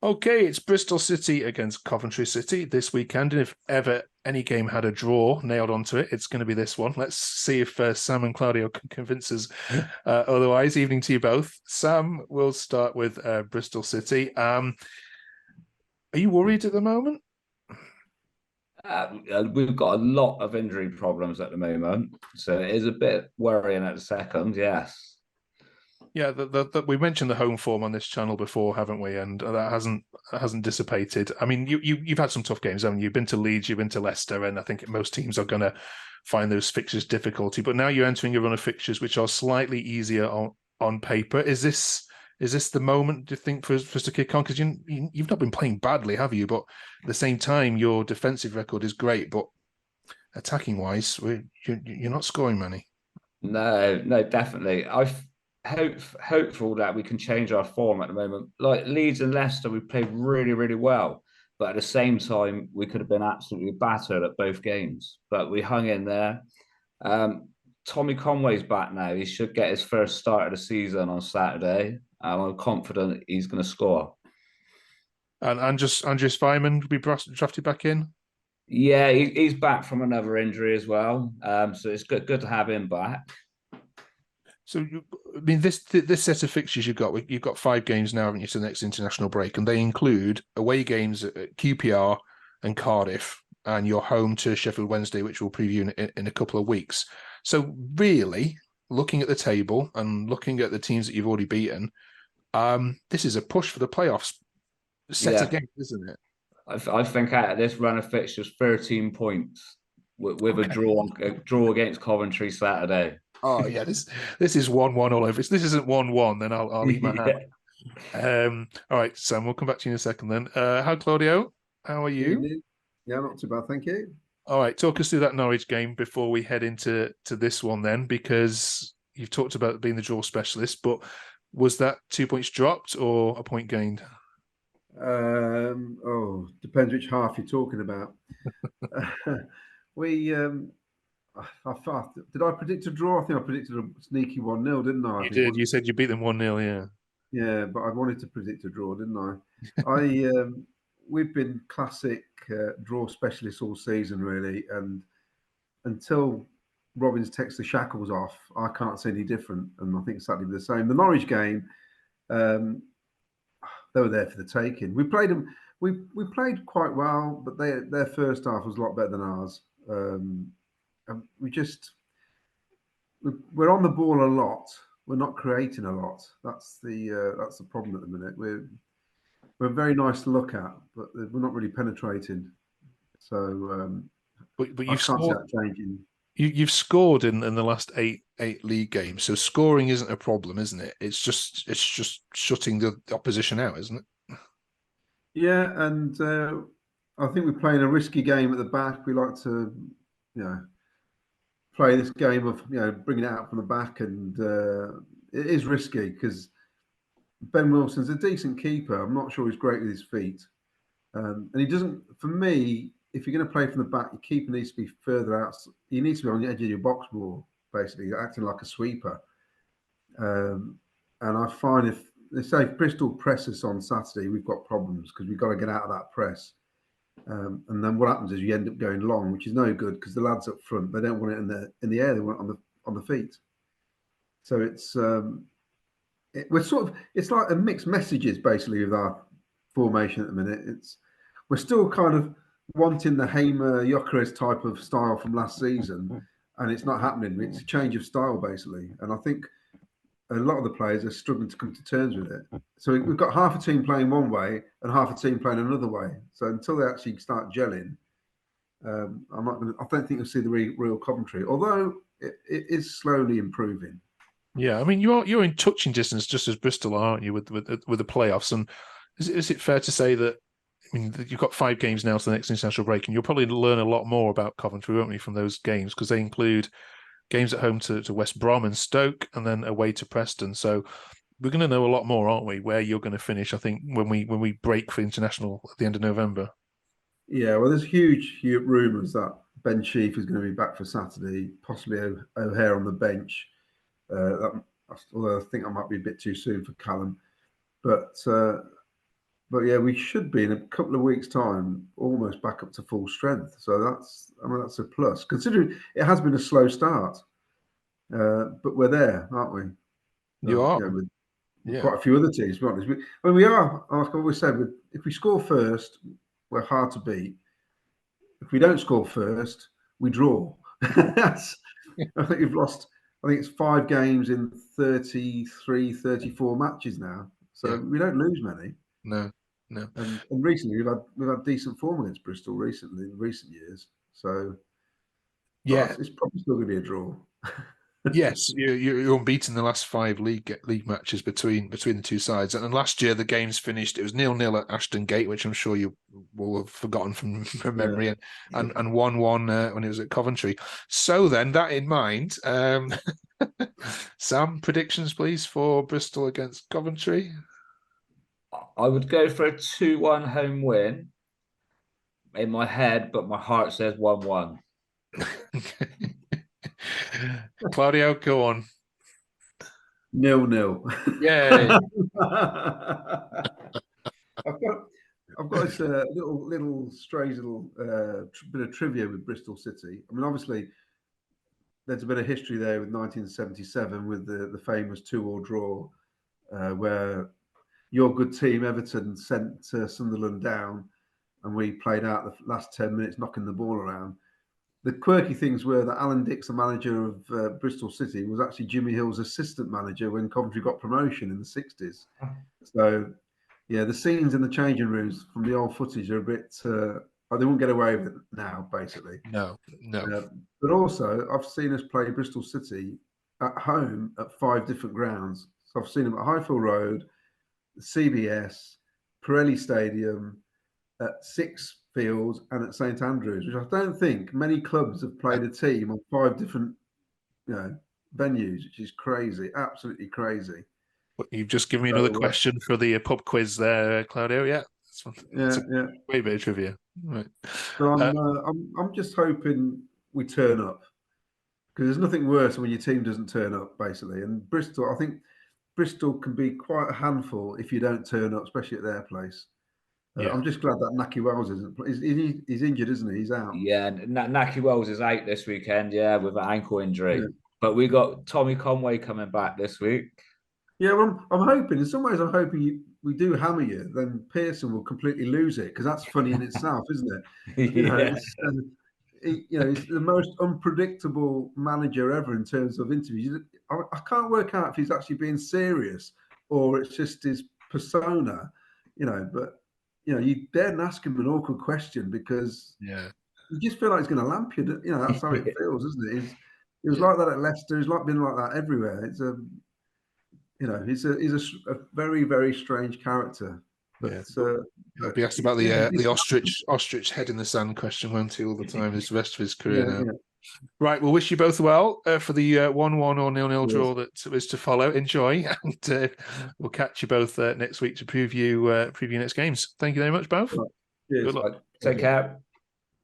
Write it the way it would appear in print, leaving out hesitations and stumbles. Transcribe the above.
Okay, it's Bristol City against Coventry City this weekend, and if ever any game had a draw nailed onto it, it's going to be this one. Let's see if Sam and Claudio can convince us otherwise. Evening to you both. Sam, we'll start with Bristol City. Are you worried at the moment? We've got a lot of injury problems at the moment, so it is a bit worrying at the second. Yes. Yeah, we mentioned the home form on this channel before, haven't we? And that hasn't dissipated. I mean, you've had some tough games, haven't you? You've been to Leeds, you've been to Leicester, and I think most teams are going to find those fixtures difficulty. But now you're entering a run of fixtures which are slightly easier on paper. Is this the moment, do you think, for us to kick on? Because you've not been playing badly, have you? But at the same time, your defensive record is great, but attacking wise, you're not scoring many. No, definitely. Hopeful that we can change our form at the moment. Like Leeds and Leicester, we played really, really well, but at the same time, we could have been absolutely battered at both games. But we hung in there. Tommy Conway's back now. He should get his first start of the season on Saturday. I'm confident he's going to score. And Andres Weimann will be drafted back in. Yeah, he's back from another injury as well. So it's good to have him back. So, I mean, this set of fixtures you've got 5 games now, haven't you, to the next international break, and they include away games at QPR and Cardiff, and you're home to Sheffield Wednesday, which we'll preview in a couple of weeks. So, really, looking at the table and looking at the teams that you've already beaten, this is a push for the playoffs set Yeah, again, isn't it? I think out of this run of fixtures, 13 points with Okay. a draw against Coventry Saturday. Oh yeah, this is 1-1 all over. If this isn't 1-1, then I'll eat my hat. Yeah. All right, Sam, we'll come back to you in a second then. Hi, Claudio. How are you? Evening. Yeah, not too bad, thank you. All right, talk us through that Norwich game before we head into this one then, because you've talked about being the draw specialist, but was that 2 points dropped or a point gained? Depends which half you're talking about. we did I predict a draw? I think I predicted a sneaky 1-0, didn't I? You did. You said you beat them 1-0, yeah. Yeah, but I wanted to predict a draw, didn't I? We've been classic draw specialists all season, really, and until Robbins takes the shackles off, I can't see any different, and I think Saturday the same. The Norwich game, they were there for the taking. We played them. We played quite well, but their first half was a lot better than ours. And we're on the ball a lot. We're not creating a lot. That's the problem at the minute. We're very nice to look at, but we're not really penetrating. So But I you've can't see scored. that changing. You've scored in the last eight league games, so scoring isn't a problem, isn't it? It's just shutting the opposition out, isn't it? Yeah, and I think we're playing a risky game at the back. We like to, play this game of bringing it out from the back, and it is risky because Ben Wilson's a decent keeper. I'm not sure he's great with his feet, and he doesn't. For me, if you're going to play from the back, your keeper needs to be further out. He needs to be on the edge of your box more, basically acting like a sweeper. And I find if they say if Bristol press us on Saturday, we've got problems because we've got to get out of that press. And then what happens is you end up going long, which is no good because the lads up front, they don't want it in the air, they want it on the feet. So it's like a mixed messages basically with our formation at the minute. We're still kind of wanting the Hamer Gyökeres type of style from last season, and it's not happening. It's a change of style basically, and I think a lot of the players are struggling to come to terms with it. So we've got half a team playing one way and half a team playing another way. So until they actually start gelling, I don't think you'll see the real Coventry. Although it is slowly improving. Yeah, I mean you're in touching distance just as Bristol are, aren't you, with the playoffs? And is it fair to say that? I mean, you've got 5 games now to the next international break, and you'll probably learn a lot more about Coventry, won't we, from those games because they include games at home to West Brom and Stoke, and then away to Preston. So we're going to know a lot more, aren't we? Where you're going to finish, I think, when we break for international at the end of November. Yeah, well, there's huge rumours that Ben Sheaf is going to be back for Saturday, possibly O'Hare on the bench. Although I think I might be a bit too soon for Callum, but But yeah, we should be in a couple of weeks' time almost back up to full strength. So that's a plus, considering it has been a slow start. But we're there, aren't we? You are. With Yeah. quite a few other teams, to be honest. We are, like I always said, if we score first, we're hard to beat. If we don't score first, we draw. I think we've lost, I think it's 5 games in 33, 34 matches now. So we don't lose many. No. And recently we've had decent form against Bristol recently in recent years. So yeah, it's probably still going to be a draw. Yes, you're unbeaten the last 5 league matches between the two sides. And last year the games finished, it was 0-0 at Ashton Gate, which I'm sure you will have forgotten from memory, and 1-1 when it was at Coventry. So then, that in mind, Sam, predictions please for Bristol against Coventry. I would go for a 2-1 home win in my head, but my heart says 1-1. Claudio, go on. 0-0. Yay. I've got this little strange little bit of trivia with Bristol City. I mean, obviously, there's a bit of history there with 1977 with the famous 2-2 draw, where your good team Everton sent Sunderland down, and we played out the last 10 minutes knocking the ball around. The quirky things were that Alan Dix, the manager of Bristol City, was actually Jimmy Hill's assistant manager when Coventry got promotion in the 60s. So, yeah, the scenes in the changing rooms from the old footage are a bit... they won't get away with it now, basically. No. But also, I've seen us play Bristol City at home at 5 different grounds. So I've seen them at Highfield Road, the CBS, Pirelli Stadium, at 6 Fields, and at St Andrews, which I don't think many clubs have played a team on 5 different, venues, which is crazy, absolutely crazy. You've just given me another question for the pub quiz there, Claudio. Yeah, that's a great bit of trivia. Right. But I'm just hoping we turn up, because there's nothing worse when your team doesn't turn up, basically. And Bristol, I think Bristol can be quite a handful if you don't turn up, especially at their place. I'm just glad that Naki Wells isn't. He's injured, isn't he? He's out. Yeah, Naki Wells is out this weekend. Yeah, with an ankle injury. Yeah. But we got Tommy Conway coming back this week. Yeah, well, I'm hoping. In some ways, I'm hoping we do hammer you. Then Pearson will completely lose it, because that's funny in itself, isn't it? He's the most unpredictable manager ever in terms of interviews. I can't work out if he's actually being serious or it's just his persona. But. You daren't ask him an awkward question, because you just feel like he's going to lamp you. That's how it feels, isn't it? He was like that at Leicester. He's like been like that everywhere. It's he's a very, very strange character. But I'll be asked about the ostrich head in the sand question, won't he, all the time? His rest of his career now. Yeah. Right, we'll wish you both well for the 1-1 or 0-0 draw that is to follow. Enjoy, and we'll catch you both next week to preview next games. Thank you very much, both. Cheers. Good luck. Take care.